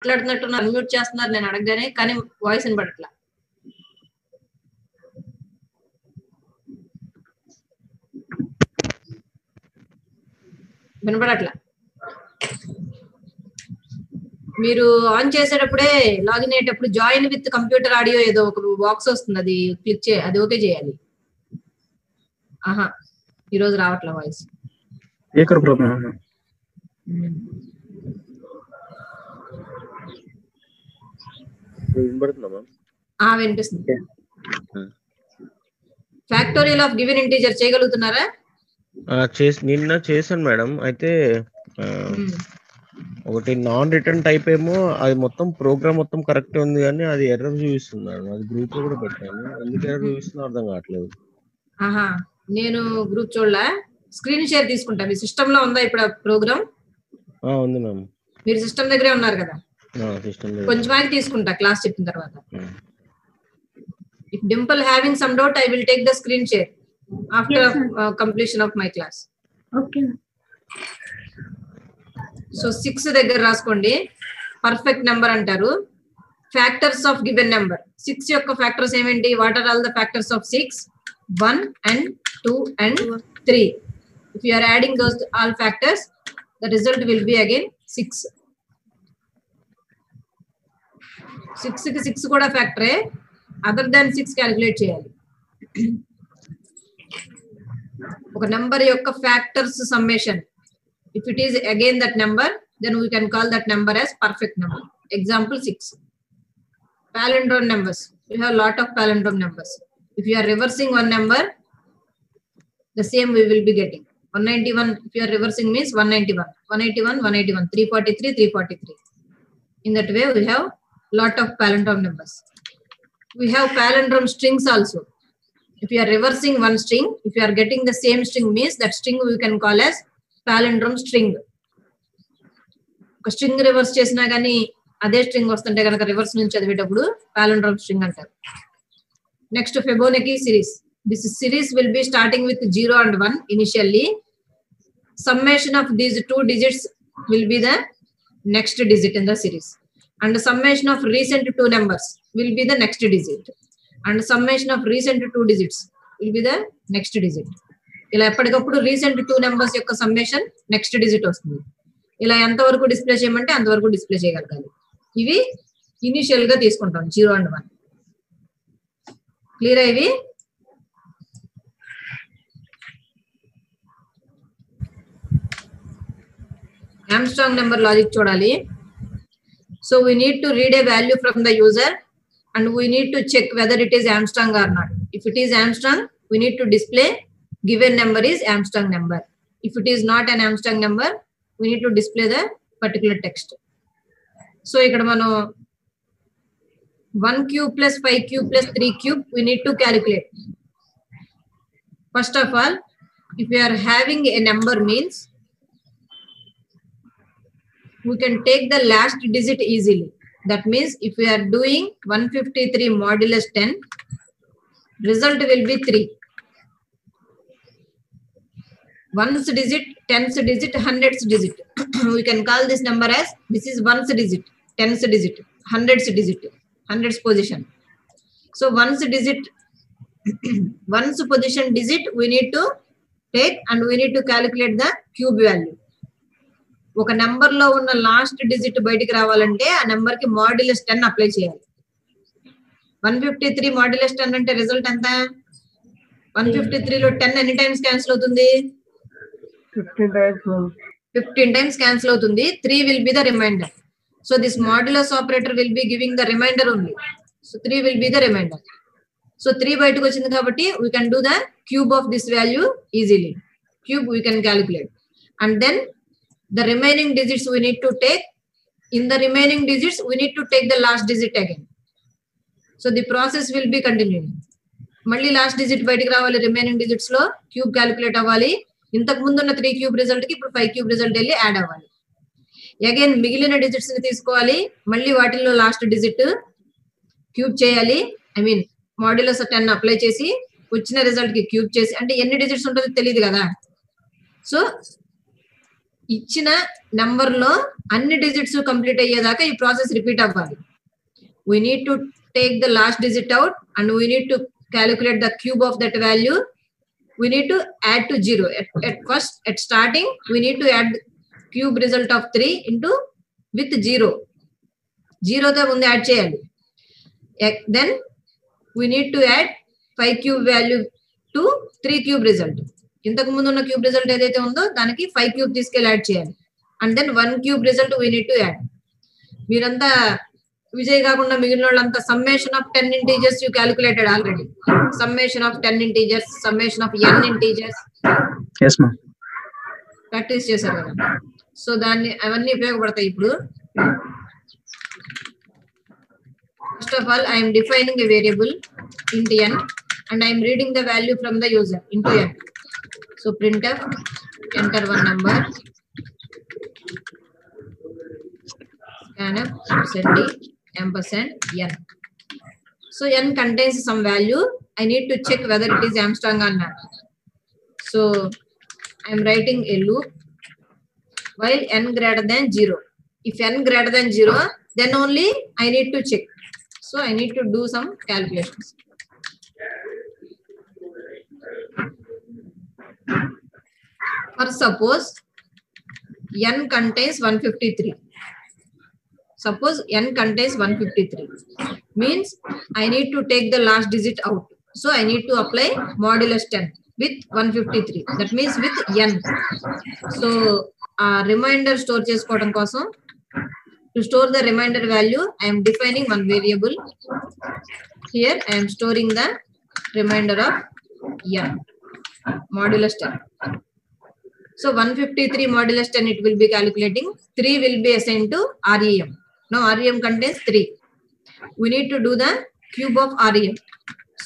మాట్లాడుతున్నట్టు అన్మ్యూట్ చేస్తున్నారు నేను అడగగానే, కానీ వాయిస్ వినపడట్లా. వినపడట్లా. మీరు ఆన్ చేసేటప్పుడే లాగిన్ అయ్యేటప్పుడు జాయిన్ విత్ కంప్యూటర్ ఆడియో ఏదో ఒక బాక్స్ వస్తుంది, అది క్లిక్ చేయాలి, అది ఓకే చేయాలి. ఆహా, ఈరోజు రావట్లే వాయిస్. వినిపిస్తుంది. ఫ్యాక్టోరియల్ ఆఫ్ గివెన్ ఇంటీజర్ చేయగలుగుతున్నారా? నిన్న చేశాను మేడం. అయితే ఒకటి నాన్ రిటర్న్ టైప్ ఏమో అది మొత్తం ప్రోగ్రామ్ మొత్తం కరెక్ట్ ఉంది, కానీ అది ఎర్రర్ చూపిస్తున్నాడు. అది గ్రూప్ లో కూడా పెట్టాను, ఎందుకు ఎర్రర్ చూపిస్తున్నా అర్థం కావట్లేదు. ఆహా, నేను గ్రూప్ చూడలా. స్క్రీన్ షేర్ తీసుకుంటా. మీ సిస్టమ్ లో ఉందా ఇప్పుడు ప్రోగ్రామ్? ఉంది మ్యామ్. మీరు సిస్టమ్ దగ్గరే ఉన్నారు కదా, కొంచెం ఆగి తీసుకుంటా క్లాస్ చెప్పిన తర్వాత. If Dimple having some doubt, I will take the screen share after completion of my class. Okay. So 6 దగ్గర రాసుకోండి. పర్ఫెక్ట్ నెంబర్ అంటారు. Factors of given number. 6 యొక్క ఫ్యాక్టర్స్ ఏమేంటి? What are all the factors of 6? 1 and 2 and 3. If you are adding those all factors, the result will be again 6. 6 కి 6 కూడా ఫ్యాక్టరే. Other than 6 calculate చేయాలి. ఒక number యొక్క factors summation. If it is again that number, then we can call that number as perfect number. Example 6. Palindrome numbers. We have lot of palindrome numbers. If you are reversing one number, the same we will be getting. 191, if you are reversing means 191, 181, 181, 343, 343. In that way, we have lot of palindrome numbers. We have palindrome strings also. If you are reversing one string, if you are getting the same string means that string we can call as palindrome string. ఒక string reverse చేసినా గానీ అదే string వస్తుంటే కనుక reverse నుంచి చదివేటప్పుడు palindrome string అంటారు. Next Fibonacci series. This series will be starting with 0 and 1 initially. Summation of these two digits will be the next digit in the series. And the summation of recent two numbers will be the next digit. And summation of recent two digits will be the next digit. ఇలా ఎప్పటికప్పుడు recent 2 numbers యొక్క summation next digit వస్తుంది. ఇలా ఎంతవరకు display చేయమంటే అంతవరకు display చేయగలగాలి. ఇవి ఇనిషియల్ గా తీసుకుంటాం 0 and 1. క్లియర్ ఇవి? Armstrong number logic చూడాలి. So we need to read a value from the user and we need to check whether it is Armstrong or not. If it is Armstrong, we need to display given number is Armstrong number. If it is not an Armstrong number, we need to display the particular text. So ikkada mano 1 cube plus 5 cube plus 3 cube we need to calculate. First of all, if we are having a number means we can take the last digit easily. That means if we are doing 153 modulus 10, result will be 3. Ones digit, tens digit, hundreds digit. We can call this number as this is ones digit, tens digit, hundreds digit, hundreds position. So ones digit, ones position digit we need to take and we need to calculate the cube value. ఒక number లో ఉన్న last digit బయటికి రావాలంటే ఆ number కి modulus 10 apply చేయాలి. 153 modulus 10 అంటే result ఎంత? 153 లో 10 ఎన్ని టైమ్స్ క్యాన్సిల్ అవుతుంది? 15 టైమ్స్ క్యాన్సిల్ అవుతుంది. 3 will be the remainder. So this modulus operator will be giving the remainder only. So 3 will be the remainder. So 3 బయటకు వచ్చింది కాబట్టి we can do the cube of this value easily. Cube we can calculate. And then the remaining digits we need to take. In the remaining digits we need to take the last digit again. So the process will be continuing. మళ్ళీ last digit బయటికి రావాలి. Remaining digits లో cube calculate అవ్వాలి. ఇంతకు ముందు ఉన్న 3 cube result కి ఇప్పుడు 5 క్యూబ్ రిజల్ట్ వెళ్ళి యాడ్ అవ్వాలి. అగైన్ మిగిలిన డిజిట్స్ ని తీసుకోవాలి. మళ్ళీ వాటిల్లో లాస్ట్ డిజిట్ క్యూబ్ చేయాలి. ఐ మీన్ మాడ్యులస్ 10 అప్లై చేసి వచ్చిన రిజల్ట్ కి క్యూబ్ చేసి, అంటే ఎన్ని డిజిట్స్ ఉంటుందో తెలియదు కదా. సో ఇచ్చిన నెంబర్ లో అన్ని డిజిట్స్ కంప్లీట్ అయ్యేదాకా ఈ ప్రాసెస్ రిపీట్ అవ్వాలి. We need to take the last digit out and we need to calculate the cube of that value. We need to add to 0. At starting, we need to add cube result of 3 into with 0. 0 తో ముందు add చేయాలి. Then we need to add 5 cube value to 3 cube result. ఇంతకు ముందు ఉన్న cube result ఏదైతే ఉందో దానికి 5 cube తీసుకెళ్ళి యాడ్ చేయాలి. And then 1 cube result we need to add. మీరంతా విజయ్ కాకుండా మిగిలిన వాళ్ళంతా summation of 10 integers you calculated already. Summation of 10 integers, summation of n integers practice చేశారు కదా. సో దాన్ని అవన్నీ ఉపయోగపడతాయి ఇప్పుడు. First of all I'm defining a variable int n and I am reading the value from the user into n. So printf enter one number, scanf send ampersand n. So n contains some value. I need to check whether it is Armstrong or not. So I am writing a loop while n greater than 0. If n greater than 0, then only I need to check. So I need to do some calculations. Or suppose n contains 153. Suppose n contains 153 means I need to take the last digit out. So I need to apply modulus 10 with 153. That means with n. So reminder store chesukodam kosam, to store the remainder value, I am defining one variable. Here I am storing the remainder of n modulus 10. So 153 modulus 10 it will be calculating. 3 will be assigned to REM. Now REM contains 3. We need to do the cube of REM.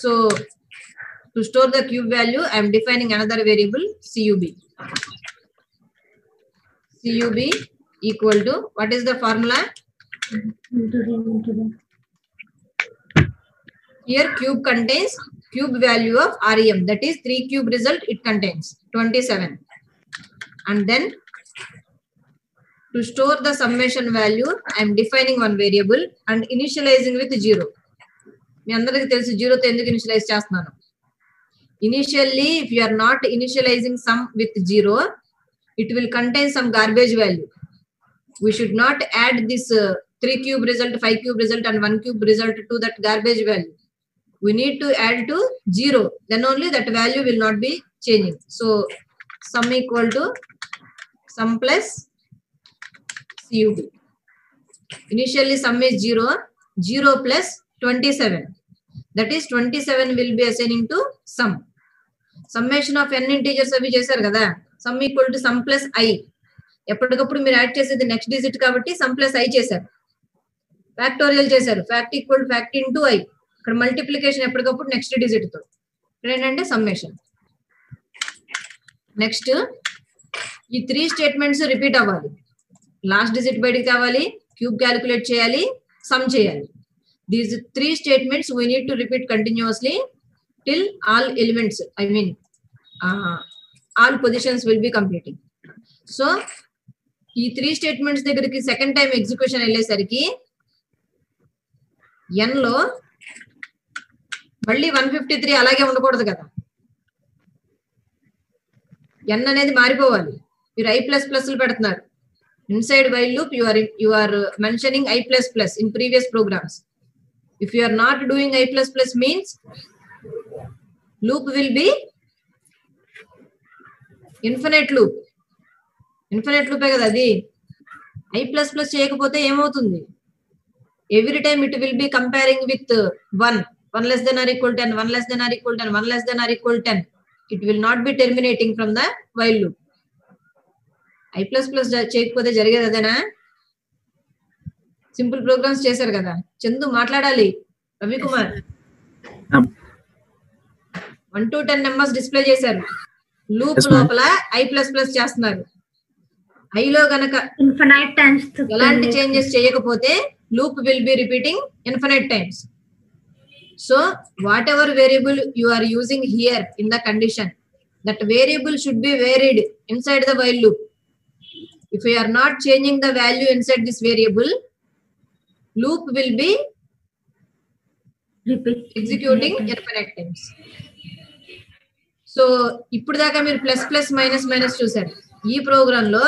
So to store the cube value, I am defining another variable CUB. CUB equal to, what is the formula? Here cube contains cube value of REM, that is 3 cube result it contains 27. And then to store the summation value, I am defining one variable and initializing with 0. మీ అందరికీ తెలుసు 0 తో ఎందుకు initialise చేస్తున్నాను. Initially, if you are not initializing sum with 0, it will contain some garbage value. We should not add this 3 cube result, 5 cube result and 1 cube result to that garbage value. We need to add to 0. Then only that value will not be changing. So sum equal to sum plus CUB. Initially sum is 0, 0 plus 27. That is 27 will be assigning to sum. Summation of n integers అవి చేశారు కదా. Sum equal to sum plus I. ఎప్పటికప్పుడు మీరు add చేసేది next digit కాబట్టి sum plus I చేశారు. Factorial చేశారు. Fact equal fact into I. ఇక్కడ మల్టిప్లికేషన్ ఎప్పటికప్పుడు నెక్స్ట్ డిజిట్ తో. ఇక్కడ ఏంటంటే సమ్మేషన్. నెక్స్ట్ ఈ 3 స్టేట్మెంట్స్ రిపీట్ అవ్వాలి. లాస్ట్ డిజిట్ బయటికి కావాలి, క్యూబ్ క్యాలిక్యులేట్ చేయాలి, సమ్ చేయాలి. These 3 statements we need to repeat continuously till all elements, I mean all positions will be completing. So ఈ 3 స్టేట్మెంట్స్ దగ్గరికి సెకండ్ టైం ఎగ్జిక్యూషన్ వెళ్ళేసరికి n లో మళ్ళీ 153 అలాగే ఉండకూడదు కదా. n అనేది మారిపోవాలి. మీరు i++ పెడుతున్నారు. Inside while loop you are mentioning i++ in previous programs. If you are not doing i++ means loop will be infinite loop. Infinite loop కదా అది. i++ చేయకపోతే ఏమవుతుంది? Every time it will be comparing with 1 less than or equal 10, 1 less than or equal 10, 1 less than or equal 10. It will not be terminating from the while loop. i++ చేయకపోతే జరిగేది అదేనా? Simple programmes చేశారు కదా. చందు మాట్లాడాలి. Ravikumar 1 to 10 numbers display చేశారు. Loop లోపల i++ చేస్తున్నారు. i లో గనక ఇన్ఫినైట్ టైమ్స్ ఎలాంటి చేంజెస్ చేయకపోతే loop will be repeating infinite times. So whatever variable you are using here in the condition, that variable should be varied inside the while loop. If we are not changing the value inside this variable, loop will be executing infinite times. So ఇప్పుడు దాకా మీరు plus plus minus minus చూసారు. ఈ programme లో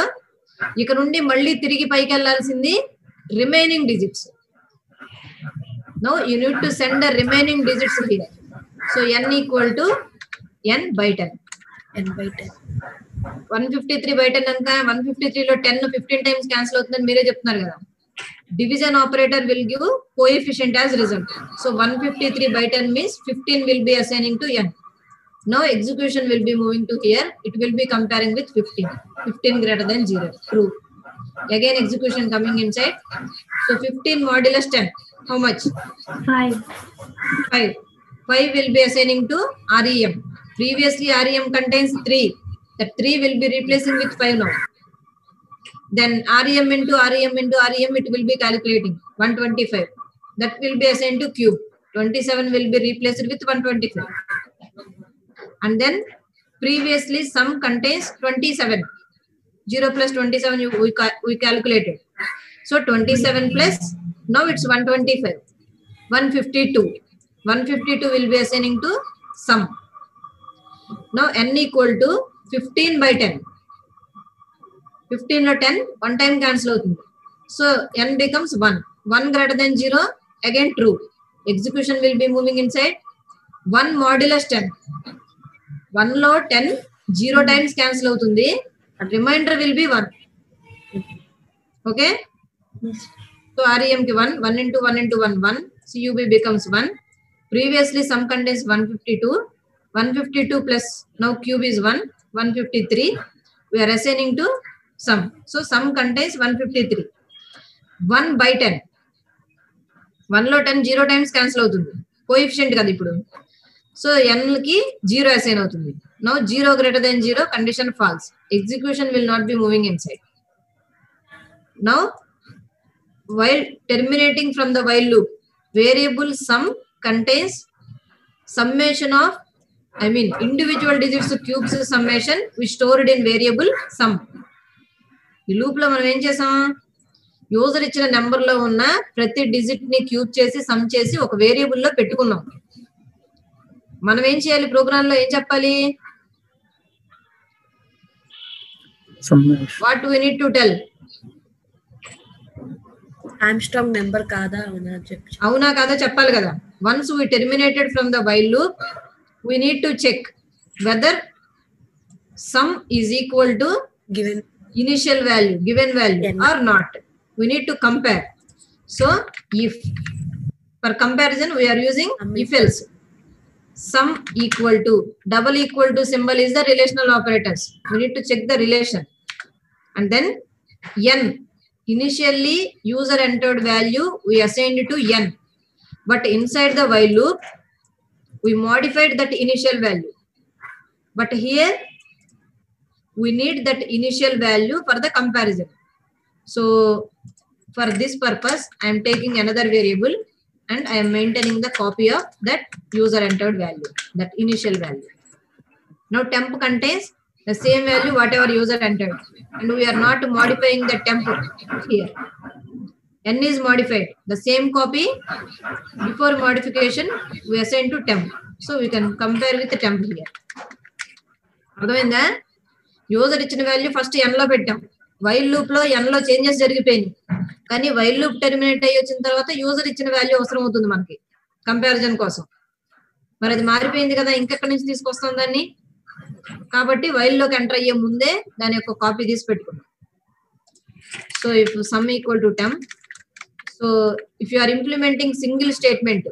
ఇక నుండి మళ్ళీ తిరిగి పైకి వెళ్ళాల్సింది remaining digits. Now you need to send the remaining digits here. So n equal to n by 10. 153 by 10 అంతా 153 లో 10 15 టైమ్స్ క్యాన్సిల్ అవుతుందని మీరే చెప్తున్నారు కదా. Division operator will give coefficient as result. So 153 by 10 means 15 will be assigning to n. Now execution will be moving to here. It will be comparing with 15. 15 greater than 0. True. Again execution coming inside. So 15 modulus 10. How much? 5. 5. 5 will be assigning to REM. Previously REM contains 3. That 3 will be replacing with 5 now. Then REM into REM into REM, it will be calculating 125. That will be assigned to cube. 27 will be replaced with 125. And then previously sum contains 27. 0 plus 27 we calculated. So 27 plus, now it's 125. 152. 152 will be assigning to sum. Now n equal to 15 by 10. 15 or 10, one time cancel out. So n becomes 1. 1 greater than 0, again true. Execution will be moving inside. 1 modulus 10. 1 లో 10 0 times cancel అవుతుంది. Remainder will be 1. Okay? So REM ki 1. 1 into 1 into 1, 1. CUB becomes 1. Previously sum contains 152. 152 plus now cube is 1. 153. We are assigning to sum. So sum contains 153. 1 by 10. 1 లో 10 0 times cancel అవుతుంది. Coefficient కదా ఇప్పుడు. So n కి 0 assign అవుతుంది. Now 0 greater than 0, condition false. Execution will not be moving inside. Now while terminating from the while loop, variable sum contains summation of, individual digits cubes summation we stored in variable sum. ఈ loop లో మనం ఏం చేసాం, user ఇచ్చిన number లో ఉన్న ప్రతి digit ని క్యూబ్ చేసి సమ్ చేసి ఒక వేరియబుల్ లో పెట్టుకున్నాం. మనం ఏం చేయాలి, ప్రోగ్రామ్ లో ఏం చెప్పాలి, what we need to tell, Armstrong number కాదా అవునా కాదా చెప్పాలి కదా. Once we terminated from the while loop, we need to check whether sum is equal to given initial value, given value or not. We need to compare. So if for comparison we are using if else. Sum equal to, double equal to symbol is the relational operators. We need to check the relation. And then n, initially user entered value we assigned to n, but inside the while loop we modified that initial value. But here we need that initial value for the comparison. So for this purpose I am taking another variable and I am maintaining the copy of that user entered value, that initial value. Now temp contains the same value whatever user entered, and we are not modifying the temp here. N is modified, the same copy. Before modification we assign to temp, so we can compare with the temp here. అర్థమైందా? User ఇచ్చిన value first n లో పెట్టాం, while loop లో n లో changes జరిగిపోయినాయి, కానీ while loop terminate అయ్యి వచ్చిన తర్వాత యూజర్ ఇచ్చిన వాల్యూ అవసరం అవుతుంది మనకి కంపారిజన్ కోసం. మరి అది మారిపోయింది కదా, ఇంకెక్కడి నుంచి తీసుకొస్తాం దాన్ని, కాబట్టి వైల్ లోకి ఎంటర్ అయ్యే ముందే దాని యొక్క కాపీ తీసి పెట్టుకున్నాం. So if sum equal to temp, so if you are implementing single statement,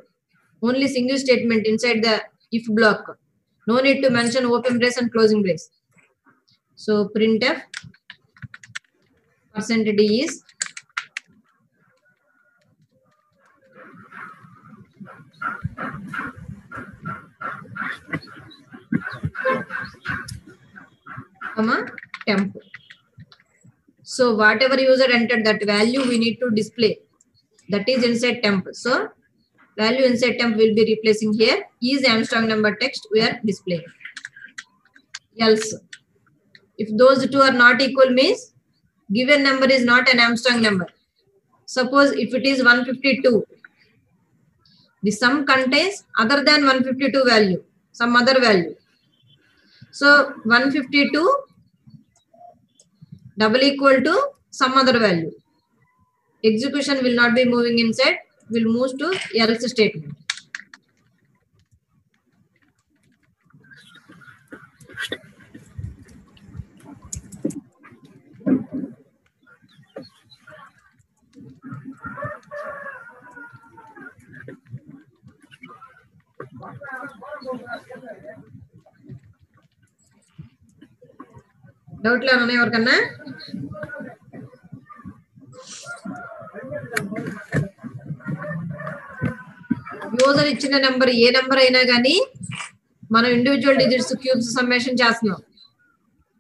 only single statement inside the if block, no need to mention open brace and closing brace. So printf %d is temp. So whatever user entered that value we need to display, that is inside temp. So value inside temp will be replacing here is Armstrong number text we are displaying. Else if those two are not equal means given number is not an Armstrong number. Suppose if it is 152, the sum contains other than 152 value, some other value. So 152 double equal to some other value. Execution will not be moving inside, will move to else statement. Doubt లో ఉన్నాయి ఎవరికన్నా? User ఇచ్చిన number ఏ number అయినా కానీ మనం individual digits cubes summation చేస్తున్నాం,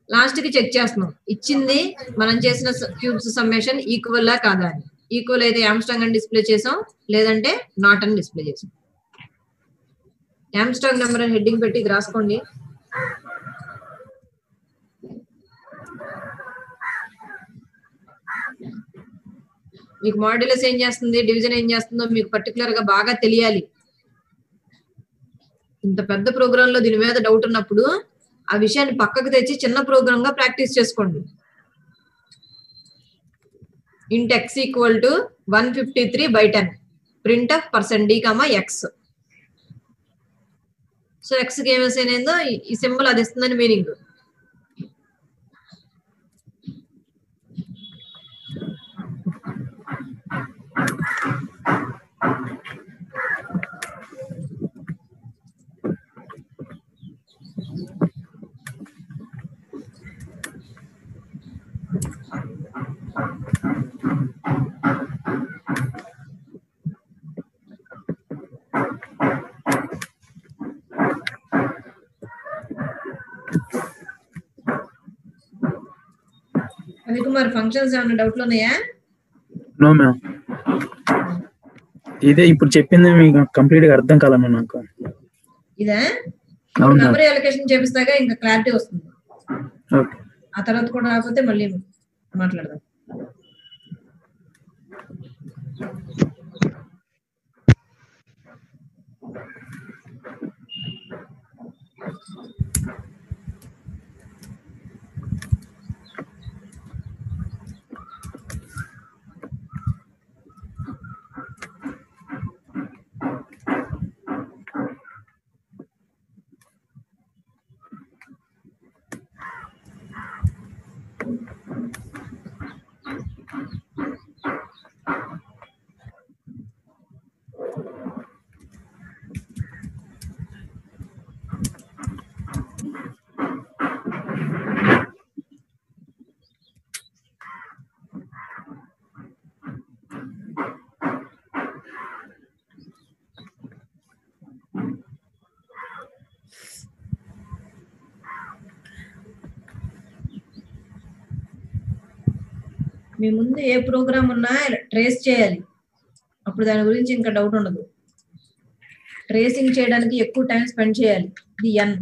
last కి check చేస్తున్నాం ఇచ్చింది మనం చేసిన క్యూబ్స్ సమ్మేషన్ ఈక్వల్ లా కాదా అని. ఈక్వల్ అయితే ఆమ్స్ట్రాంగ్ అని డిస్ప్లే చేసాం, లేదంటే నాట్ అని డిస్ప్లే చేసాం. ఆమ్స్ట్రాంగ్ నెంబర్ అని హెడ్డింగ్ పెట్టి ఇది రాసుకోండి. మీకు మాడ్యులస్ ఏం చేస్తుంది, డివిజన్ ఏం చేస్తుందో మీకు పర్టికులర్ గా బాగా తెలియాలి. ఇంత పెద్ద ప్రోగ్రామ్ లో దీని మీద డౌట్ ఉన్నప్పుడు ఆ విషయాన్ని పక్కకు తెచ్చి చిన్న ప్రోగ్రామ్ గా ప్రాక్టీస్ చేసుకోండి. ఇంట్ x equal to 153/10 print of %d, x. So x కి ఏం అసైన్ అయిందో ఈ సింబల్ అది ఇస్తుందని మీనింగ్. రవికుమార్, ఫంక్షన్స్ ఏమైనా డౌట్లు ఉన్నాయా? నో మ్యామ్, ఇదే ఇప్పుడు చెప్పింది మీకు కంప్లీట్ గా అర్థం కాలమ్మా నాకు. ఇదా మెమరీ అలొకేషన్ చేపిస్తాగా ఇంకా క్లారిటీ వస్తుంది. ఆ తర్వాత కూడా రాకపోతే మళ్ళీ మాట్లాడదాం. మీ ముందు ఏ ప్రోగ్రామ్ ఉన్నా ట్రేస్ చేయాలి, అప్పుడు దాని గురించి ఇంకా డౌట్ ఉండదు. ట్రేసింగ్ చేయడానికి ఎక్కువ టైం స్పెండ్ చేయాలి. ఇది ఎన్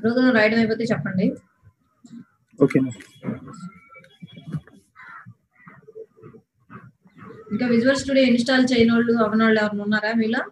ప్రోగ్రామ్ రాయడం అయిపోతే చెప్పండి. ఓకే. ఇంకా విజువల్ స్టూడియో ఇన్స్టాల్ చేయని వాళ్ళు అవనోళ్ళు ఎవరైనా ఉన్నారా మీలో?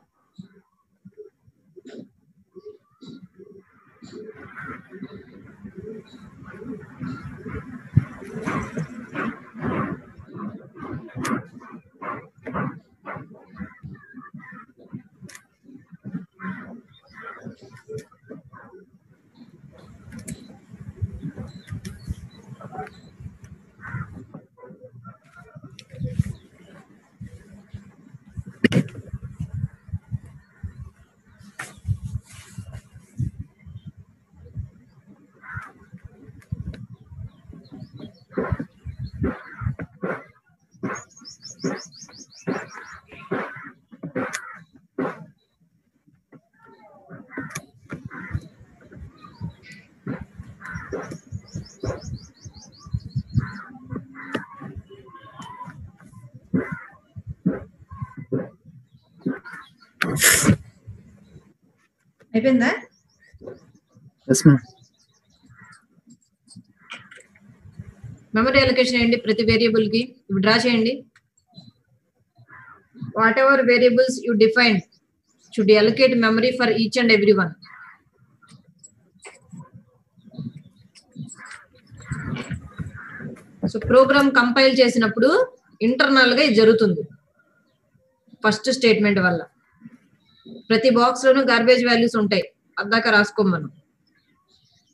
అయిపోయిందా? Yes ma'am. మెమరీ అలొకేషన్ ఏంటి ప్రతి వేరియబుల్ కి ఇప్పుడు డ్రా చేయండి. Whatever variables you define should allocate memory for each and every one. So program compile చేసినప్పుడు ఇంటర్నల్ గా ఇది జరుగుతుంది. ఫస్ట్ స్టేట్మెంట్ వల్ల ప్రతి బాక్స్ లోనూ గార్బేజ్ వాల్యూస్ ఉంటాయి, అదాకా రాసుకోం మనం.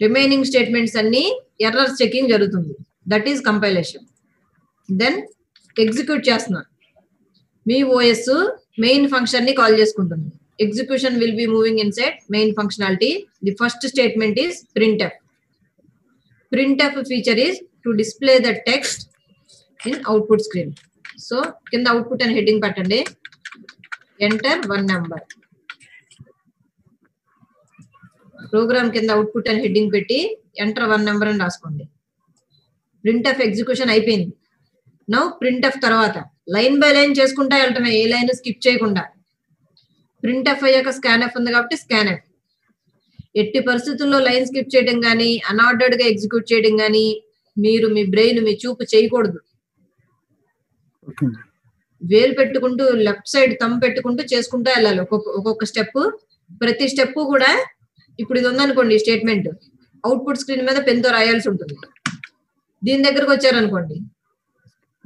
రిమైనింగ్ స్టేట్మెంట్స్ అన్ని ఎర్రర్స్ చెకింగ్ జరుగుతుంది. That is compilation. Then execute చేస్తున్నా. మీ ఓఎస్ మెయిన్ ఫంక్షన్ ని కాల్ చేసుకుంటుంది. Execution will be moving inside main functionality. The first statement is printf. Printf feature is to display the text in output screen. So కింద output and heading పెట్టండి. Enter one number. Program కింద output and heading పెట్టి enter one number అని రాసుకోండి. printf execution అయిపోయింది. Now printf తర్వాత line by line చేసుకుంటా వెళ్ళటమే, ఏ line skip చేయకుండా. ప్రింట్ఎఫ్ అయ్యాక స్కాన్ఎఫ్ ఉంది కాబట్టి స్కాన్ఎఫ్. ఎట్టి పరిస్థితుల్లో లైన్ స్కిప్ చేయడం కానీ అన్ఆర్డర్డ్ గా ఎగ్జిక్యూట్ చేయడం కానీ మీరు మీ బ్రెయిన్ మీ చూపు చేయకూడదు. వేలు పెట్టుకుంటూ లెఫ్ట్ సైడ్ థంబ్ పెట్టుకుంటూ చేసుకుంటూ వెళ్ళాలి ఒక్కొక్క స్టెప్. ప్రతి స్టెప్ కూడా ఇప్పుడు ఇది ఉందనుకోండి స్టేట్మెంట్, అవుట్పుట్ స్క్రీన్ మీద పెన్తో రాయాల్సి ఉంటుంది. దీని దగ్గరకు వచ్చారనుకోండి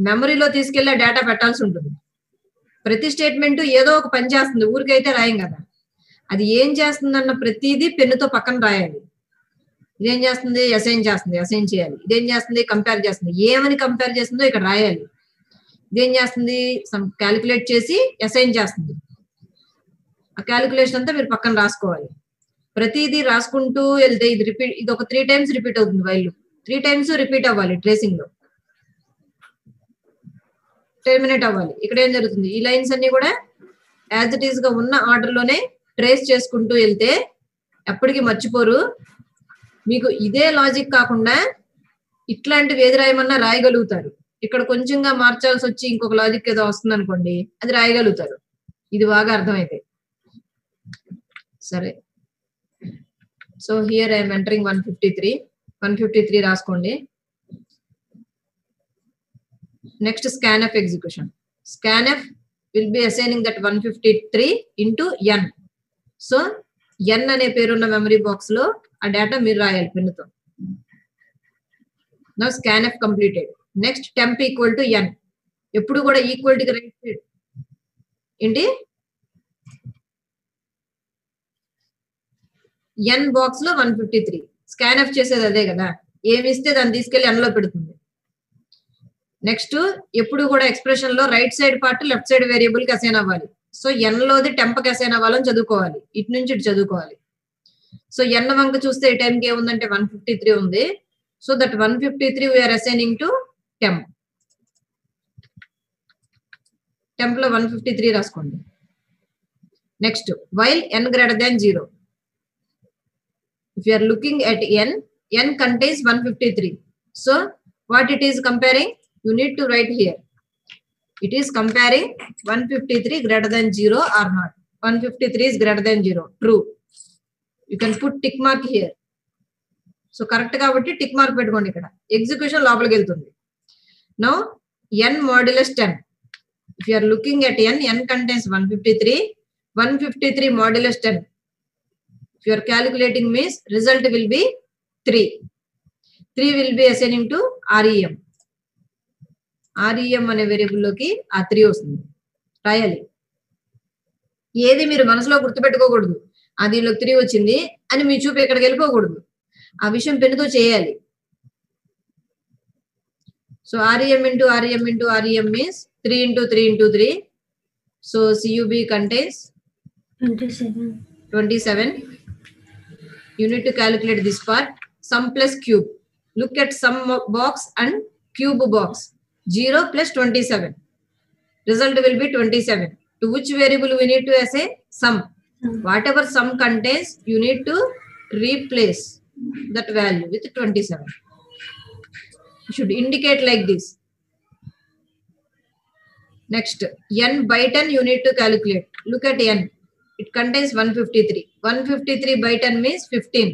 మెమరీలో తీసుకెళ్లే డేటా పెట్టాల్సి ఉంటుంది. ప్రతి స్టేట్మెంట్ ఏదో ఒక పని చేస్తుంది, ఊరికైతే రాయం కదా. అది ఏం చేస్తుందన్న ప్రతిదీ పెన్నుతో పక్కన రాయాలి. ఇదేం చేస్తుంది, అసైన్ చేస్తుంది, అసైన్ చేయాలి. ఇదేం చేస్తుంది, కంపేర్ చేస్తుంది, ఏమని కంపేర్ చేస్తుందో ఇక్కడ రాయాలి. ఇదేం చేస్తుంది, క్యాలిక్యులేట్ చేసి అసైన్ చేస్తుంది. ఆ క్యాలిక్యులేషన్ అంతా మీరు పక్కన రాసుకోవాలి. ప్రతిదీ రాసుకుంటూ వెళ్తే ఇది రిపీట్, ఇది ఒక 3 times రిపీట్ అవుతుంది. వైల్ 3 times రిపీట్ అవ్వాలి, ట్రేసింగ్ లో టెర్మినేట్ అవ్వాలి. ఇక్కడ ఏం జరుగుతుంది, ఈ లైన్స్ అన్ని కూడా యాజ్ ఇట్ ఈస్ గా ఉన్న ఆర్డర్ లోనే ట్రేస్ చేసుకుంటూ వెళ్తే ఎప్పటికీ మర్చిపోరు. మీకు ఇదే లాజిక్ కాకుండా ఇట్లాంటివి ఏది రాయమన్నా రాయగలుగుతారు. ఇక్కడ కొంచెంగా మార్చాల్సి వచ్చి ఇంకొక లాజిక్ ఏదో వస్తుంది అనుకోండి, అది రాయగలుగుతారు. ఇది బాగా అర్థమైతే సరే. సో హియర్ ఐఎమ్ ఎంటరింగ్ 153 రాసుకోండి. Next scanf execution. Scanf will be assigning that 153 into n. So n అనే పేరున్న మెమరీ బాక్స్ లో ఆ డేటా మీరు రాయాలి పెన్నుతో. Now scanf completed. Next temp equal to n. ఎప్పుడు కూడా ఈక్వల్ టు రైట్ సైడ్ ఏంటి n బాక్స్ లో 153. scanf చేసేది అదే కదా, ఏమి ఇస్తే దాన్ని తీసుకెళ్లి n లో పెడుతుంది. నెక్స్ట్ ఎప్పుడు కూడా ఎక్స్ప్రెషన్ లో right side part left side variable కి అసైన్ అవ్వాలి. సో ఎన్ లోది టెంప్ కి అసైన్ అవ్వాలని చదువుకోవాలి, ఇటు నుంచి ఇటు చదువుకోవాలి. సో ఎన్ వంక చూస్తే ఈ టైంకి ఏముందంటే 153 ఉంది. So that 153 we're assigning to temp. Temp లో 153 రాసుకోండి. Next while n greater than 0. If you are looking at n contains 153. So what it is comparing, you need to write here. It is comparing 153 greater than 0 or not. 153 is greater than 0. True. You can put tick mark here. So correct కాబట్టి tick mark పెట్టుకోండి. ఇక్కడ execution లోపలికి వెళ్తుంది. Now n modulus 10. If you are looking at n contains 153. 153 modulus 10. If you are calculating means result will be 3. 3 will be assigning to REM. REM అనే variable లోకి ఆ 3 వస్తుంది, రాయాలి. ఏది మీరు మనసులో గుర్తుపెట్టుకోకూడదు, ఆ దీనిలోకి 3 వచ్చింది అని మీ చూపు ఎక్కడికి వెళ్ళిపోకూడదు. ఆ విషయం పెన్నుతో చేయాలి. So REM into REM into REM means 3 into 3 into 3. So CUB contains 27. You need to calculate this part. Sum plus cube. Look at sum box and cube box. 0 plus 27. Result will be 27. To which variable we need to assign? Sum. Whatever sum contains, you need to replace that value with 27. You should indicate like this. Next, n by 10 you need to calculate. Look at n. It contains 153. 153 by 10 means 15.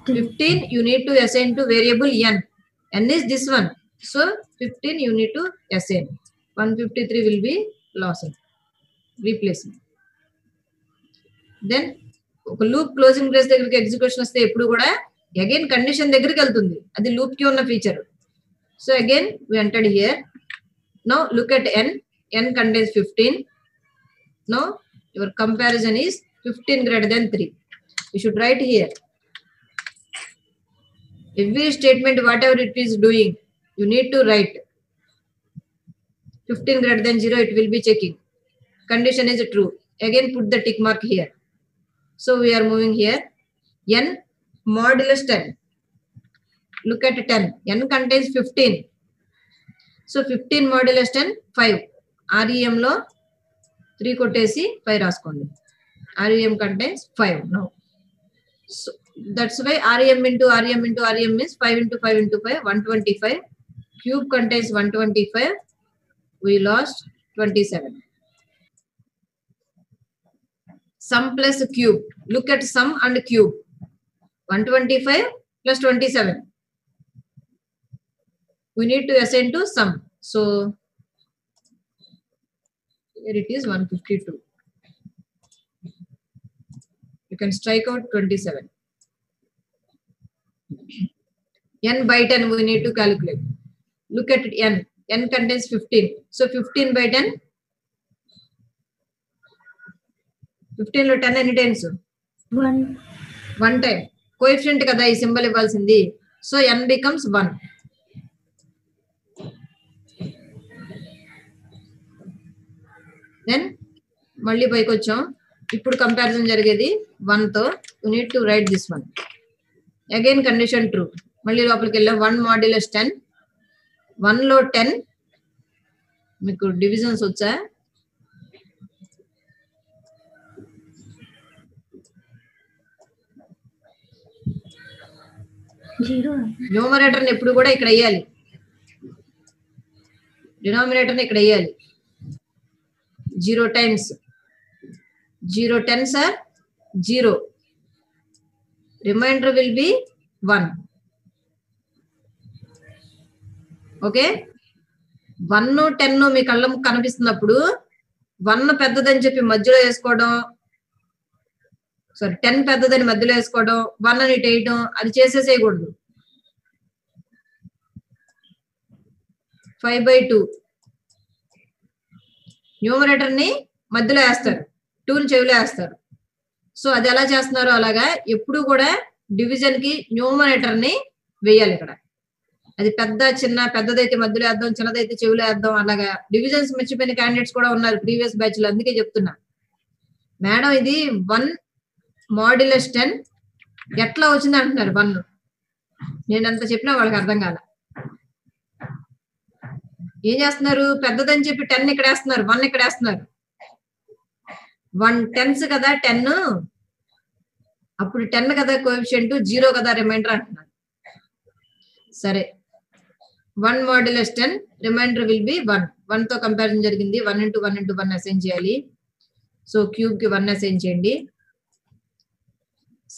15 you need to assign to variable n. N is this one. So 15 you need to assign. 153 will be lost. Replacement. Then loop closing brace దగ్గరికి execution వస్తే ఎప్పుడు కూడా again condition దగ్గరికి వెళ్తుంది. అది loop కి ఉన్న feature. So again we entered here. Now look at n. N contains 15. Now your comparison is 15 greater than 3. You should write here. Every statement, whatever it is doing, you need to write. 15 greater than 0, it will be checking. Condition is true. Again, put the tick mark here. So we are moving here. N modulus 10. Look at 10. N contains 15. So 15 modulus 10, 5. REM lo 3 కొట్టేసి 5 రాసుకోండి. REM contains 5 now. So that's why REM into REM into REM means 5 into 5 into 5, 125. Cube contains 125. We lost 27. Sum plus cube. Look at sum and cube. 125 plus 27. We need to assign to sum. So here it is 152. You can strike out 27. N by 10 we need to calculate. Look at it, n. N contains 15. So 15 by 10. 15 లో 10 ఎన్ని times? 1 time. Coefficient కదా ఈ symbol ఇవ్వాల్సింది. So n becomes 1. Then మళ్ళీ పైకి వచ్చాం. ఇప్పుడు comparison జరిగేది 1 తో. You need to right this one. Again condition true. మళ్ళీ లోపలికి వెళ్ళాం. 1 modulus 10. 1 లో 10 మీకు డివిజన్స్ వచ్చా? న్యూమరేటర్ ఎప్పుడు కూడా ఇక్కడ వేయాలి, డినామినేటర్ ఇక్కడ వేయాలి. 0 times 0 10s are 0. Remainder will be 1. Okay. 1 10 మీ కళ్ళకు కనిపిస్తున్నప్పుడు 1 పెద్దదని చెప్పి మధ్యలో వేసుకోవడం, సారీ 10 పెద్దదని మధ్యలో వేసుకోవడం, 1 అని వేయడం, అది చేసేసేయకూడదు. 5/2 న్యూమరేటర్ ని మధ్యలో వేస్తారు, 2ని చెవిలో వేస్తారు. సో అది ఎలా చేస్తున్నారో అలాగా ఎప్పుడు కూడా డివిజన్ కి న్యూమరేటర్ ని వేయాలి. ఇక్కడ అది పెద్ద చిన్న, పెద్దదైతే మధ్యలో వేద్దాం, చిన్నదైతే చెవిలో వేద్దాం. అలాగా డివిజన్స్ మర్చిపోయిన క్యాండిడేట్స్ కూడా ఉన్నారు ప్రీవియస్ బ్యాచ్ లో. అందుకే చెప్తున్నా మేడం ఇది 1 modulus 10 ఎట్లా వచ్చింది అంటున్నారు. 1 నేను అంత చెప్పినా వాళ్ళకి అర్థం కాల. ఏం చేస్తున్నారు? పెద్దదని చెప్పి 10 ఇక్కడ వేస్తున్నారు, 1 ఇక్కడ వేస్తున్నారు. 1 10s కదా 10, అప్పుడు 10 కదా కోఎఫిషియంట్, 0 కదా రిమైండర్ అంటున్నారు. సరే 1 modulus 10 రిమైండర్ విల్ బి 1. 1 తో కంపారిజన్ జరిగింది. 1 into 1 into 1 అసైన్ చేయాలి. సో క్యూబ్ కి 1 అసైన్ చేయండి.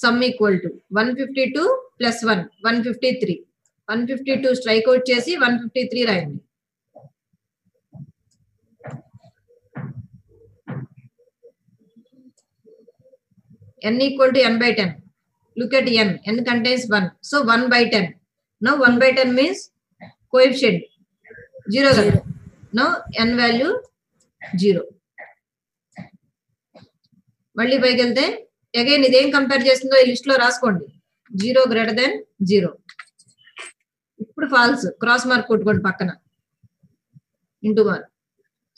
Some equal to 152 plus 1 153. 152 strike out చేసి 153 రాయండి. n equal to n by 10. Look at n. N contains 1. So 1 by 10. Now 1 by 10 means coefficient 0 కదా. Now n value 0. మళ్ళీ పైకి వెళ్తే again ఇదేం కంపేర్ చేస్తుందో ఈ లిస్ట్ లో రాసుకోండి. 0 greater than 0. ఇప్పుడు ఫాల్స్, క్రాస్ మార్క్ కొట్టుకోండి పక్కన, ఇంటూ 1.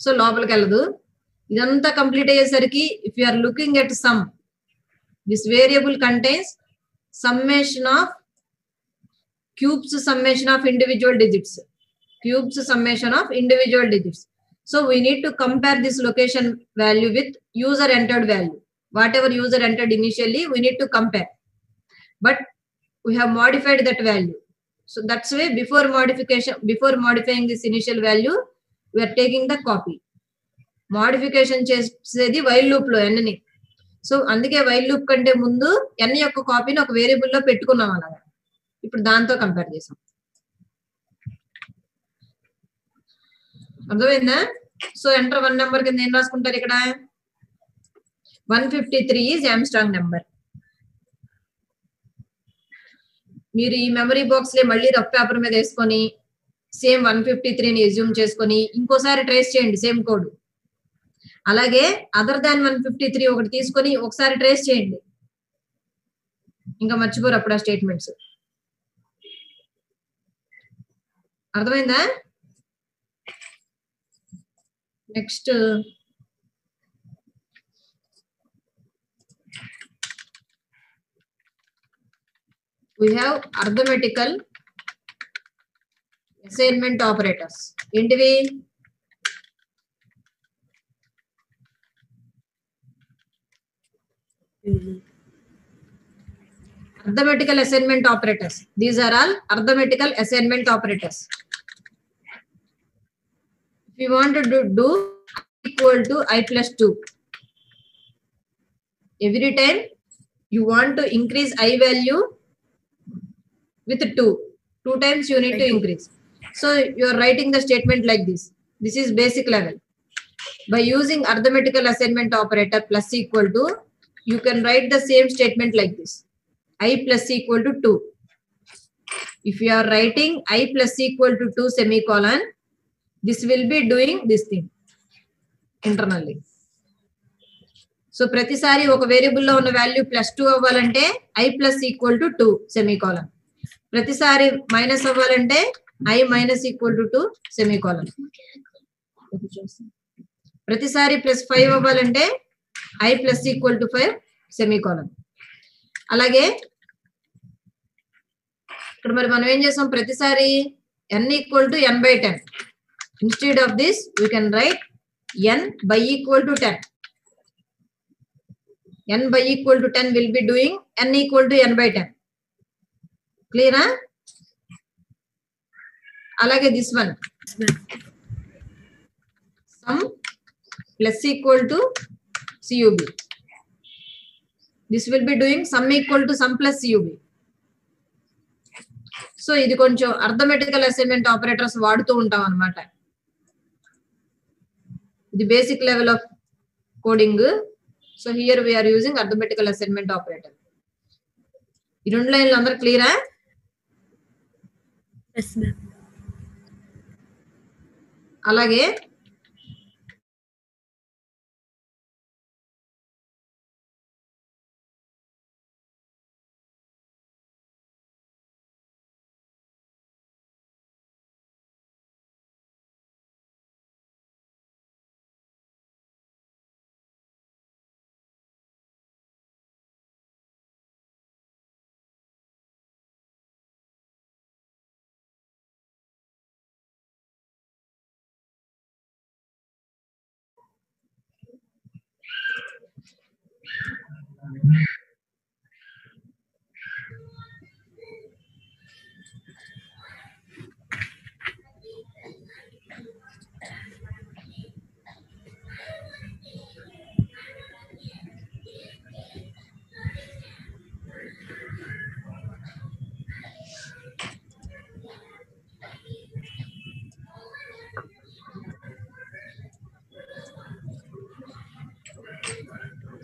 సో లోపలికి వెళ్ళదు. ఇదంతా కంప్లీట్ అయ్యేసరికి if you are looking at sum, this variable contains summation of cubes, summation of individual digits, cubes summation of individual digits. So we need to compare this location value with user entered value. Whatever user entered initially, we need to compare, but we have modified that value. So that's why before modifying this initial value, we are taking the copy. Modification చేసేది while loop లో n ని. So అందుకే while loop కంటే ముందు n యొక్క కాపీని ఒక variable లో పెట్టుకున్నాం అలాగా. ఇప్పుడు దాంతో కంపేర్ చేసాం. అర్థమైందా? సో ఎంటర్ 1 నెంబర్ కింద ఏం రాసుకుంటారు ఇక్కడ? 153 is Armstrong నెంబర్. మీరు ఈ మెమరీ బాక్స్ లే మళ్ళీ రఫ్ పేపర్ మీద వేసుకొని సేమ్ 153 ని అజ్యూమ్ చేసుకొని ఇంకోసారి ట్రేస్ చేయండి సేమ్ కోడ్. అలాగే అదర్ దాన్ 153 ఒకటి తీసుకొని ఒకసారి ట్రేస్ చేయండి. ఇంకా మర్చిపోరు అప్పుడు ఆ స్టేట్మెంట్స్. అర్థమైందా? Next we have arithmetical assignment operators. ఏంటివి? Arithmetical assignment operators. These are all arithmetical assignment operators. If you want to do equal to I plus 2, every time you want to increase I value with 2 times you need to increase. So you are writing the statement like this. This is basic level. By using arithmetical assignment operator plus equal to, you can write the same statement like this. I plus equal to 2. If you are writing I plus equal to 2 semicolon, this will be doing this thing internally. So ప్రతిసారి ఒక variable లో ఉన్న value +2 అవ్వాలంటే I plus equal to 2 semicolon. ప్రతిసారి minus అవ్వాలంటే I minus equal to 2 semicolon. ప్రతిసారి +5 అవ్వాలంటే I plus equal to 5 semicolon. అలాగే ఇక్కడ మరి మనం ఏం చేసాం? ప్రతిసారి n equal to n by 10. Instead of this, we can write n by equal to 10. n by equal to 10 will be doing n equal to n by 10. Clear? Huh? Alage this one. Sum plus equal to CUB. This will be doing sum equal to sum plus CUB. So ఇది కొంచెం arithmetical assignment operators వాడుతూ ఉంటాం అన్నమాట. ఇది basic level of coding. So here we are using arithmetical assignment operator. ఈ రెండు లైన్లు అందరూ క్లియరా? Yes, ma'am. అలాగే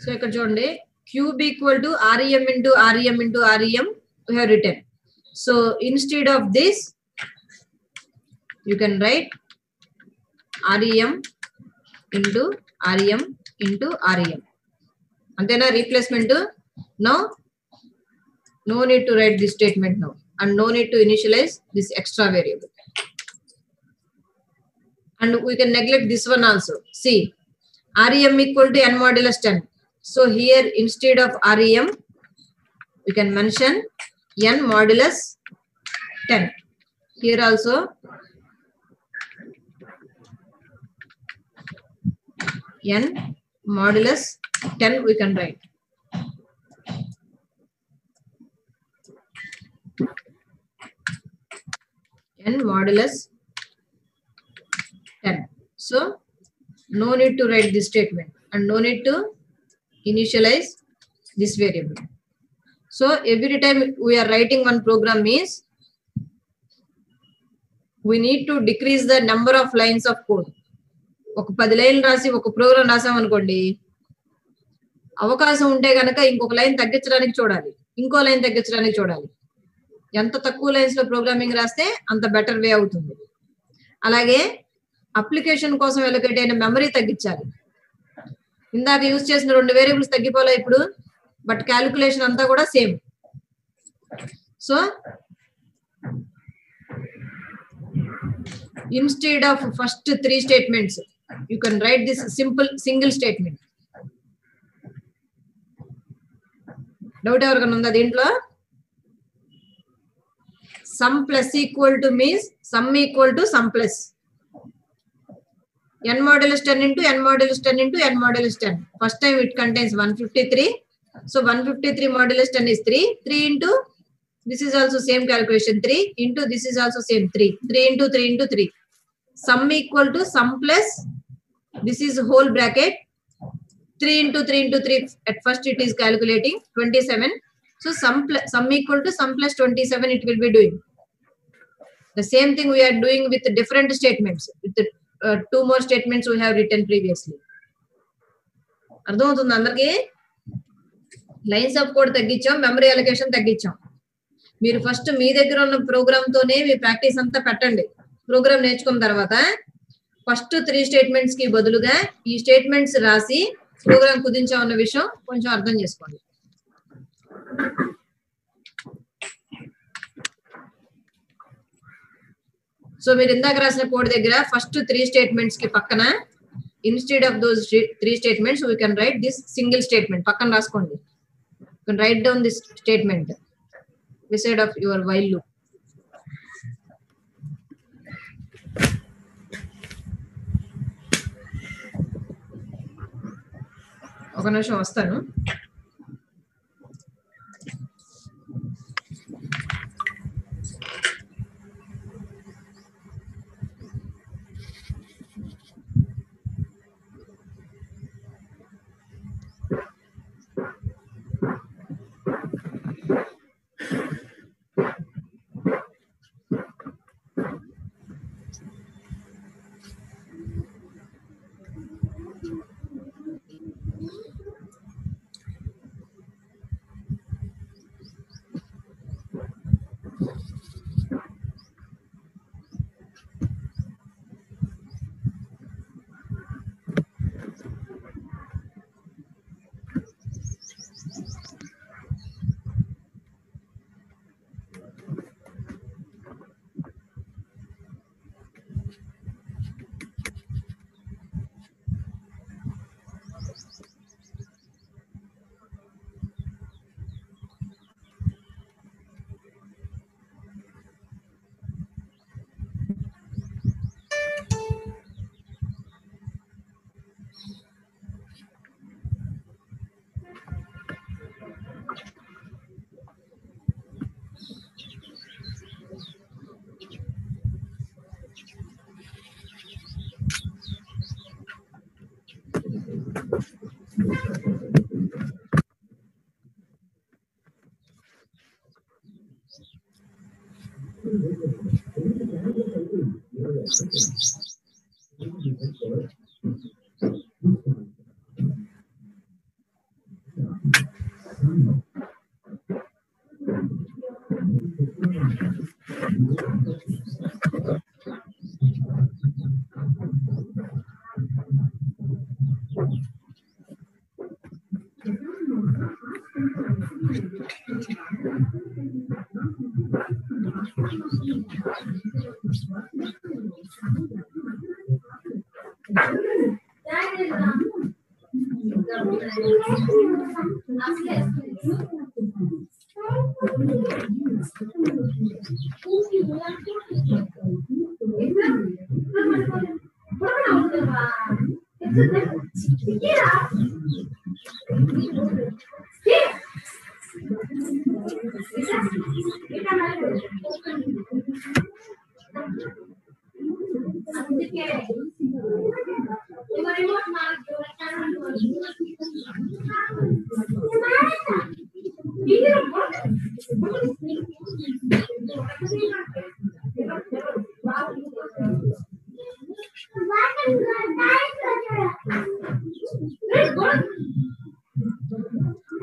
సో ఇక్కడ చూడండి cube equal to REM into REM into REM we have written. So instead of this you can write REM into REM into REM. అంతేనా replacement? Now no need to write this statement now and no need to initialize this extra variable. And we can neglect this one also. See, REM equal to n modulus 10. So here instead of REM, we can mention n modulus 10. Here also n modulus 10 we can write. n modulus 10. So no need to write this statement and no need to initialize this variable. So every time we are writing one program means we need to decrease the number of lines of code. ఒక 10 లైన్లు రాసి ఒక programme రాసాం అనుకోండి, అవకాశం ఉంటే గనక ఇంకొక లైన్ తగ్గించడానికి చూడాలి, ఇంకో లైన్ తగ్గించడానికి చూడాలి. ఎంత తక్కువ లైన్స్ లో ప్రోగ్రామింగ్ రాస్తే అంత బెటర్ వే అవుతుంది. అలాగే అప్లికేషన్ కోసం ఎలొకేట్ అయిన మెమరీ తగ్గించాలి. ఇందాక యూజ్ చేసిన 2 వేరియబుల్స్ తగ్గిపోలే ఇప్పుడు, బట్ క్యాలిక్యులేషన్ అంతా కూడా same. So instead of first 3 statements you can write this simple single statement. Doubt ఎవరికైనా ఉందా దీంట్లో? sum plus equal to means sum equal to sum plus n modulus 10 into n modulus 10 into n modulus 10. First time it contains 153. So 153 modulus 10 is 3. 3 into this is also same calculation, 3 into this is also same 3. 3 into 3 into 3. Sum equal to sum plus this is whole bracket 3 into 3 into 3. At first it is calculating 27. So sum equal to sum plus 27 it will be doing. The same thing we are doing with different statements. With the 2 more statements we have written previously. అర్థమవుతుంది అందరికి? Lines of code తగ్గించాం, memory allocation తగ్గించాం. మీరు first మీ దగ్గర ఉన్న programme తోనే మీ practice అంతా పెట్టండి. ప్రోగ్రామ్ నేర్చుకున్న తర్వాత ఫస్ట్ 3 స్టేట్మెంట్స్ కి బదులుగా ఈ స్టేట్మెంట్స్ రాసి ప్రోగ్రామ్ కుదించామన్న విషయం కొంచెం అర్థం చేసుకోండి. సో మీరు ఇందాక రాసిన కోడ్ దగ్గర ఫస్ట్ 3 స్టేట్మెంట్స్ కి పక్కన instead of those 3 statements we can write this single statement. పక్కన రాసుకోండి. You can write down this statement beside of your while loop. ఒక నిమిషం వస్తాను.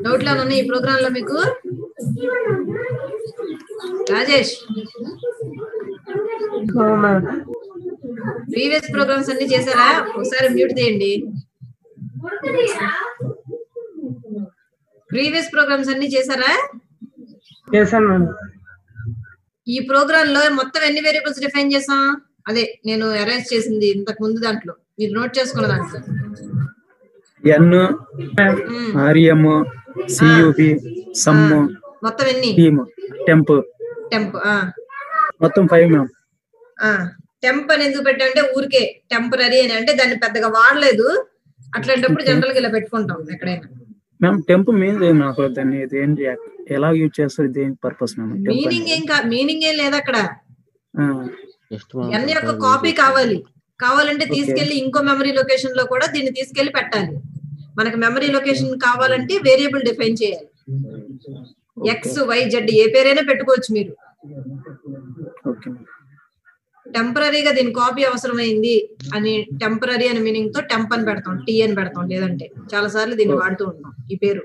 డౌట్ లా ఉన్నాయి ఈ ప్రోగ్రామ్ లో మీకు? రాజేష్, ప్రీవియస్ ప్రోగ్రామ్స్ అన్ని చేశారా? ఒకసారి మ్యూట్ చేయండి. ప్రీవియస్ ప్రోగ్రామ్స్ అన్ని చేశారా? ఈ ప్రోగ్రామ్ లో మొత్తం ఎన్ని వేరియబుల్స్ డిఫైన్ చేసాం? అదే నేను అరేంజ్ చేసింది ఇంతకు ముందు దాంట్లో మీరు నోట్ చేసుకున్న దాంట్లో n rm cub sum మొత్తం ఎన్ని? temp మొత్తం 5 మ్యామ్. టెంప్ అని ఎందుకు పెట్టామంటే ఊరికే టెంపరరీ అని, అంటే దాన్ని పెద్దగా వాడలేదు, అట్లాంటప్పుడు జనరల్ గా ఇలా పెట్టుకుంటాం ఎక్కడైనా. మ్యామ్ టెంప్ మీన్స్ నాకు దాన్ని ఏంటి ఎలా యూజ్ చేస్తారు, దేని పర్పస్ మ్యామ్? మీనింగ్ ఏం లేదు అక్కడ. n యొక్క కాపీ కావాలంటే తీసుకెళ్లి ఇంకో మెమరీ లొకేషన్ లో కూడా దీన్ని తీసుకెళ్లి పెట్టాలి. మనకు మెమరీ లొకేషన్ కావాలంటే వేరియబుల్ డిఫైన్ చేయాలి. ఎక్స్ వై జెడ్ ఏ పేరైనా పెట్టుకోవచ్చు మీరు. టెంపరరీగా దీని కాపీ అవసరమైంది అని టెంపరరీ అని మీనింగ్ తో టెంప్ అని పెడతాం, టీ అని పెడతాం, లేదంటే చాలా సార్లు దీన్ని వాడుతూ ఉంటాం. ఈ పేరు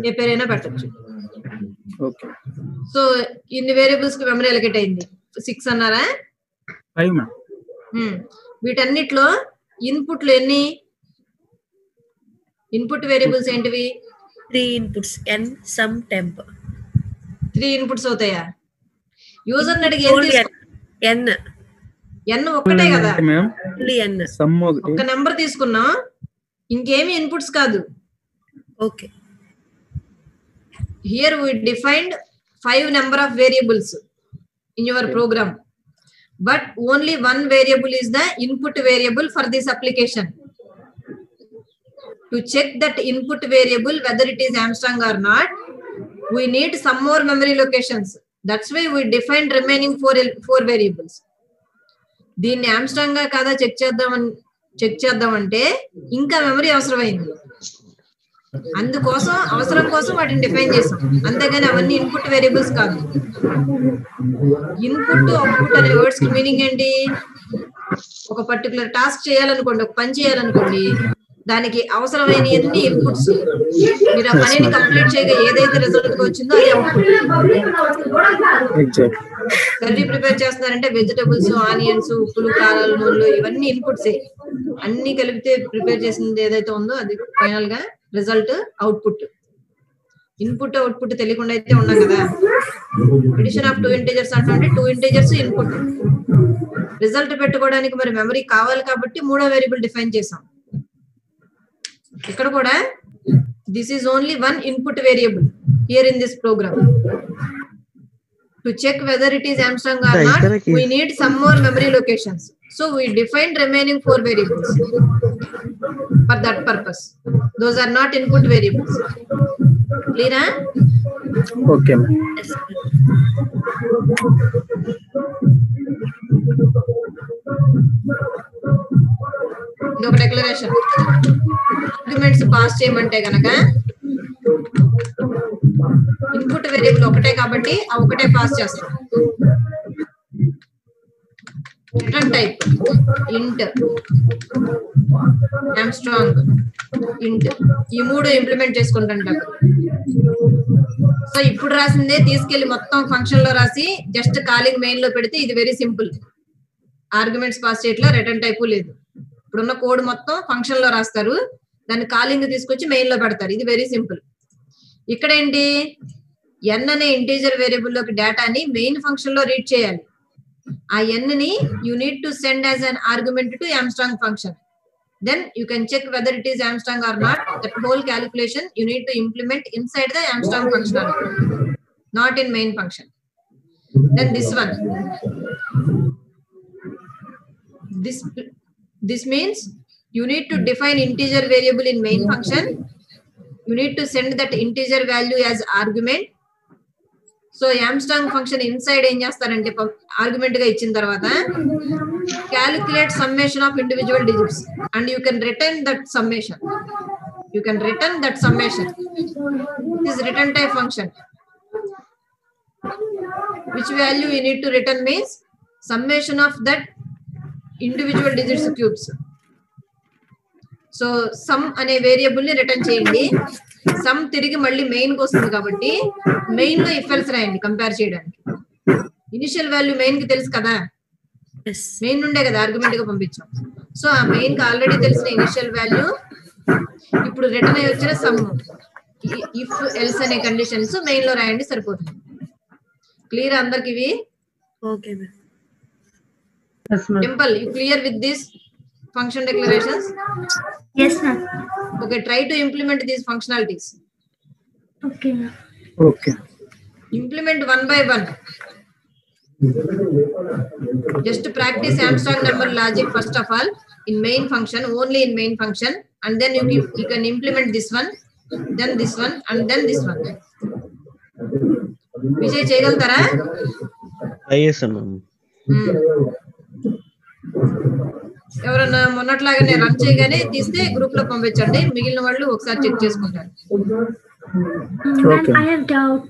ఏ పేరైనా పెట్టచ్చు. సో ఇన్ని వేరియబుల్స్ కి మెమరీ అలొకేట్ అయింది. 6 అన్నారా? వీటన్నిటిలో ఇన్పుట్లు ఎన్ని? ఇన్పుట్ వేరియబుల్స్ ఏంటివి? 3 inputs n sum temp. 3 inputs అవుతాయా? యూజర్ అడిగి n ఒక్కటే కదా, ఒక నెంబర్ తీసుకున్నా, ఇంకేమి ఇన్పుట్స్ కాదు. Okay, here we defined 5 number of variables in your program, but only one variable is the input variable for this application. To check that input variable whether it is Armstrong or not, we need some more memory locations. That's why we defined remaining four variables. దీన్ని Armstrong గా కాదా check చేద్దామంటే ఇంకా memory అవసరమైంది. అందుకోసం అవసరం కోసం వాటిని డిఫైన్ చేసాం, అంతేగాని అవన్నీ ఇన్పుట్ వేరియబుల్స్ కాదు. ఇన్పుట్ అవుట్పుట్ అనే వర్డ్స్ కి మీనింగ్ ఏంటి? ఒక పర్టికులర్ టాస్క్ చేయాలనుకోండి, ఒక పని చేయాలనుకోండి, దానికి అవసరమైన ఎన్ని ఇన్పుట్స్, మీరు ఆ పనిని కంప్లీట్ చేయగా ఏదైతే రిజల్ట్ వచ్చిందో అది అవుట్పుట్. కర్రీ ప్రిపేర్ చేస్తున్నారంటే వెజిటబుల్స్, ఆనియన్స్, ఉప్పులు, కారాలు, నూనెలు ఇవన్నీ ఇన్పుట్సే. అన్ని కలిపితే ప్రిపేర్ చేసింది ఏదైతే ఉందో అది ఫైనల్ గా రిజల్ట్ అవుట్పుట్. ఇన్పుట్ అవుట్పుట్ తెలియకుండా అయితే ఉన్నాం కదా. అడిషన్ ఆఫ్ 2 ఇంటీజర్స్ అంటే 2 ఇంటీజర్స్ ఇన్పుట్. రిజల్ట్ పెట్టుకోవడానికి మరి మెమరీ కావాలి కాబట్టి 3వ వేరియబుల్ డిఫైన్ చేసాం. ఇక్కడ కూడా this is only 1 input variable here in this program. To check whether it is Armstrong or not, we need some more memory locations. So we defined remaining 4 variables for that purpose. Those are not input variables. Clear? Okay. ఇది ఒక declaration. Arguments pass చేయమంటే గనక input variable ఒకటే కాబట్టి ఆ ఒకటే pass చేస్తాం. Return type ఇంట్, ఆమ్స్ట్రాంగ్ ఇంట్, ఈ 3 ఇంప్లిమెంట్ చేసుకుంటాం. సో ఇప్పుడు రాసిందే తీసుకెళ్లి మొత్తం ఫంక్షన్ లో రాసి జస్ట్ కాలింగ్ మెయిన్ లో పెడితే ఇది వెరీ సింపుల్. ఆర్గ్యుమెంట్స్ పాస్ చేయట్లా, రిటర్న్ టైపు లేదు. ఇప్పుడున్న కోడ్ మొత్తం ఫంక్షన్ లో రాస్తారు, దాన్ని కాలింగ్ తీసుకొచ్చి మెయిన్ లో పెడతారు. ఇది వెరీ సింపుల్. ఇక్కడ ఏంటి, n అనే ఇంటీజర్ వేరియబుల్ లోకి డేటాని మెయిన్ ఫంక్షన్ లో రీడ్ చేయాలి. ఆ n ని you need to send as an argument to Armstrong function. Then you can check whether it is Armstrong or not. That whole calculation you need to implement inside the Armstrong functionality, not in main function. Then this one, this means you need to define integer variable in main function. You need to send that integer value as argument. So Armstrong function inside ఏం చేస్తారంటే argument గా ఇచ్చిన తర్వాత calculate summation of individual digits and you can return that summation. You can return that summation. This return type function. Which value you need to return means summation of that individual digits cubes. So sum అనే variable ని return చేయండి. Some తిరిగి మళ్ళీ main కి వస్తుంది కాబట్టి main లో if else రాయండి కంపేర్ చేయడానికి. ఇనిషియల్ వాల్యూ మెయిన్ కి తెలుసు కదా, మెయిన్ నుండే కదా ఆర్గ్యుమెంట్ గా పంపించాం. సో ఆ మెయిన్ కి ఆల్రెడీ తెలిసిన ఇనిషియల్ వాల్యూ ఇప్పుడు రిటర్న్ అయ్యి వచ్చిన సమ్ ఇఫ్ ఎల్స్ అనే కండిషన్స్ మెయిన్ లో రాయండి సరిపోతుంది. క్లియర్ అందరికి ఇవి? Okay ma'am. Dimple, you clear with this function declarations? Yes, ma'am. Okay, try to implement these functionalities. Okay, ma'am. Okay. Implement one by one. Just practice Armstrong number logic first of all in main function, only in main function, and then you can implement this one, then this one, and then this one. Vijay cheyagaltara? Yes, ma'am. ఎవరన్నా మొన్నట్లాగానే run చేయగానే తీస్తే group లో పంపించండి, మిగిలిన వాళ్ళు ఒకసారి check చేసుకుంటారు. Ma'am, I have doubt.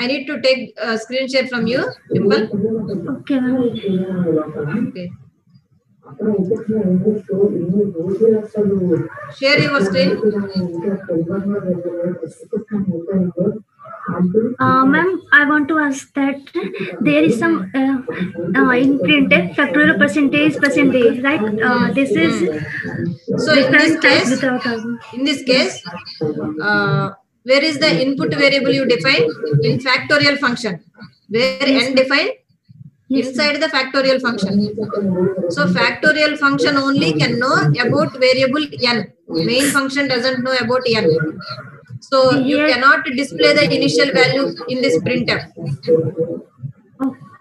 I need to take a screen share from you, Dimple. Okay, ma'am. Okay. Share your screen. Ma'am, I want to ask that there is some in printed factorial percentage, right? This is So in this case, where is the input variable you define? In factorial function. Where n defined? Inside the factorial function. So factorial function only can know about variable n. Main function doesn't know about n. So you cannot display the initial value in this printf.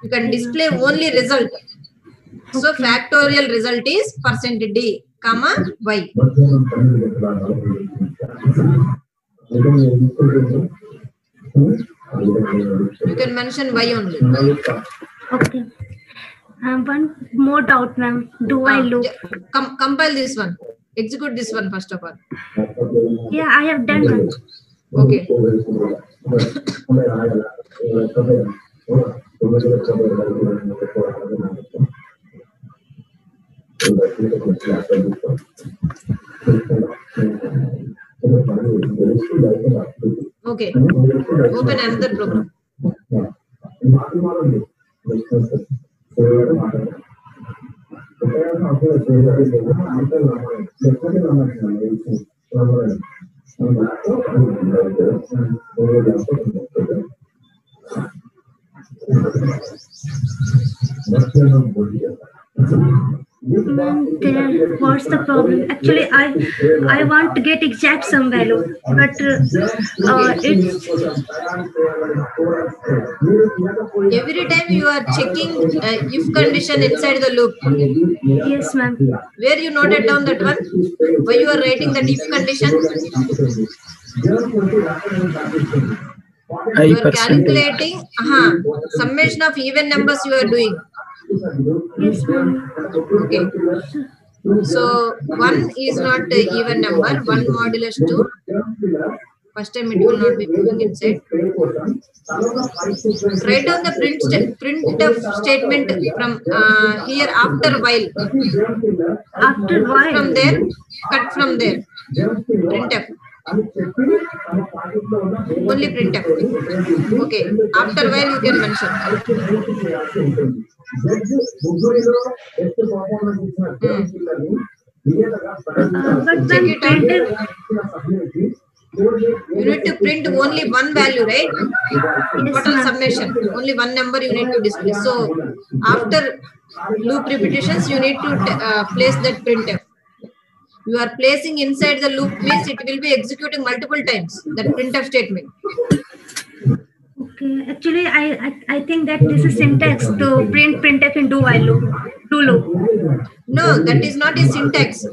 You can display only result. So factorial result is %d, comma y. You can mention y only. okay. One more doubt, ma'am. Do I loop? Compile this one. Execute this one first of all. Yeah, I have done one. Okay. Okay. Open another program. What's the problem? Actually, I want to get exact sum value, but it's every time you are checking if condition inside the loop. Yes, ma'am. Where you noted down that one? Why you are writing that if condition? You are calculating summation of even numbers you are doing. Yes, ma'am. Okay. So 1 is not an even number. 1 modulus 2. First time it will not be moving inside. Write down the printf statement from here after while. After while. From there, cut from there. Printf. Only printf. Okay. After while you can mention. But Check when it out. printed, You need to print only one value, right? Yes, Total ma'am. summation. Only one number you need to display. So after loop repetitions, you need to place that printf. You are placing inside the loop means it will be executing multiple times. That printf statement. okay. Actually, I think that this is syntax to print printf in do while loop. Do loop. No, that is not a syntax.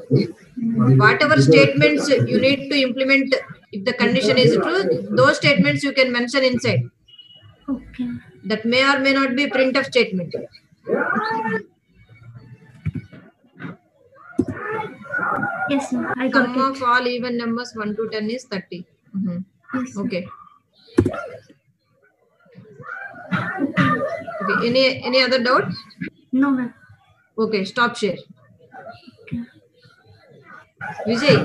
Whatever statements you need to implement If the condition is true, those statements you can mention inside. Okay. That may or may not be printf statement. Yes, sir. I got Sum it. of all even numbers 1 to 10 is 30. Mhm. Yes, sir. Okay. Okay. Any other doubt? No, ma'am. Okay. Stop share. Vijay.